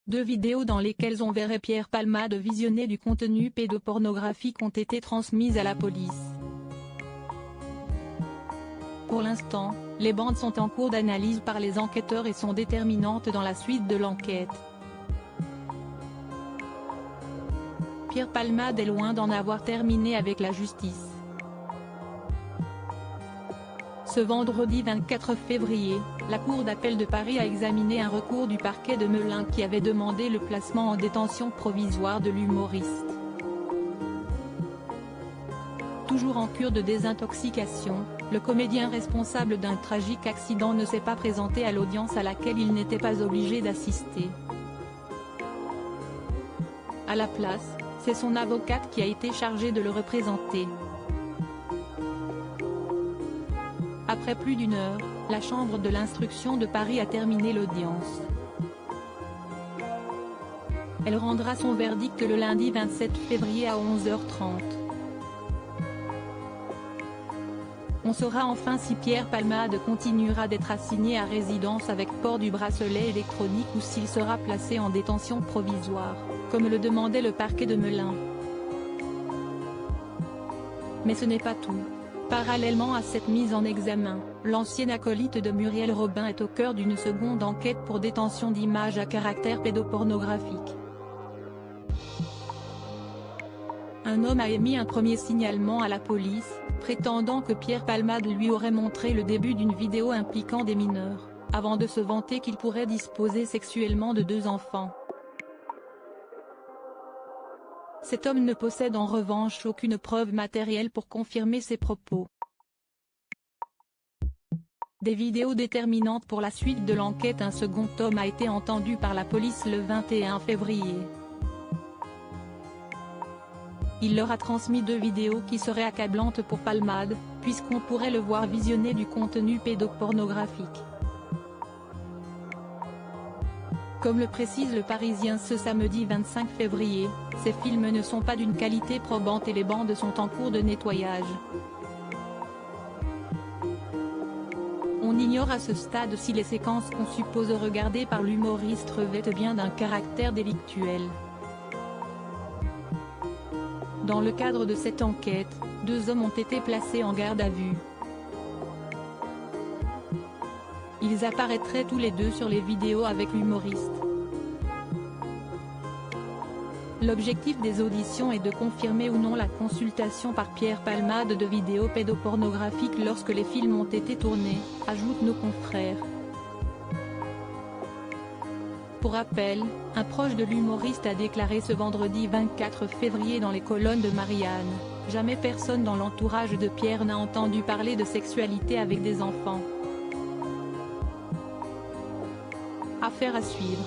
Deux vidéos dans lesquelles on verrait Pierre Palmade visionner du contenu pédopornographique ont été transmises à la police. Pour l'instant, les bandes sont en cours d'analyse par les enquêteurs et sont déterminantes dans la suite de l'enquête. Pierre Palmade est loin d'en avoir terminé avec la justice. Ce vendredi 24 février, la Cour d'appel de Paris a examiné un recours du parquet de Melun qui avait demandé le placement en détention provisoire de l'humoriste. Toujours en cure de désintoxication, le comédien responsable d'un tragique accident ne s'est pas présenté à l'audience à laquelle il n'était pas obligé d'assister. À la place, c'est son avocate qui a été chargée de le représenter. Après plus d'une heure, la Chambre de l'instruction de Paris a terminé l'audience. Elle rendra son verdict le lundi 27 février à 11h30. On saura enfin si Pierre Palmade continuera d'être assigné à résidence avec port du bracelet électronique ou s'il sera placé en détention provisoire, comme le demandait le parquet de Melun. Mais ce n'est pas tout. Parallèlement à cette mise en examen, l'ancien acolyte de Muriel Robin est au cœur d'une seconde enquête pour détention d'images à caractère pédopornographique. Un homme a émis un premier signalement à la police, prétendant que Pierre Palmade lui aurait montré le début d'une vidéo impliquant des mineurs, avant de se vanter qu'il pourrait disposer sexuellement de 2 enfants. Cet homme ne possède en revanche aucune preuve matérielle pour confirmer ses propos. Des vidéos déterminantes pour la suite de l'enquête. Un second homme a été entendu par la police le 21 février. Il leur a transmis 2 vidéos qui seraient accablantes pour Palmade, puisqu'on pourrait le voir visionner du contenu pédopornographique. Comme le précise Le Parisien ce samedi 25 février, ces films ne sont pas d'une qualité probante et les bandes sont en cours de nettoyage. On ignore à ce stade si les séquences qu'on suppose regarder par l'humoriste revêtent bien d'un caractère délictuel. Dans le cadre de cette enquête, 2 hommes ont été placés en garde à vue. Ils apparaîtraient tous les 2 sur les vidéos avec l'humoriste. L'objectif des auditions est de confirmer ou non la consultation par Pierre Palmade de vidéos pédopornographiques lorsque les films ont été tournés, ajoutent nos confrères. Pour rappel, un proche de l'humoriste a déclaré ce vendredi 24 février dans les colonnes de Marianne, « Jamais personne dans l'entourage de Pierre n'a entendu parler de sexualité avec des enfants ». Affaire à suivre.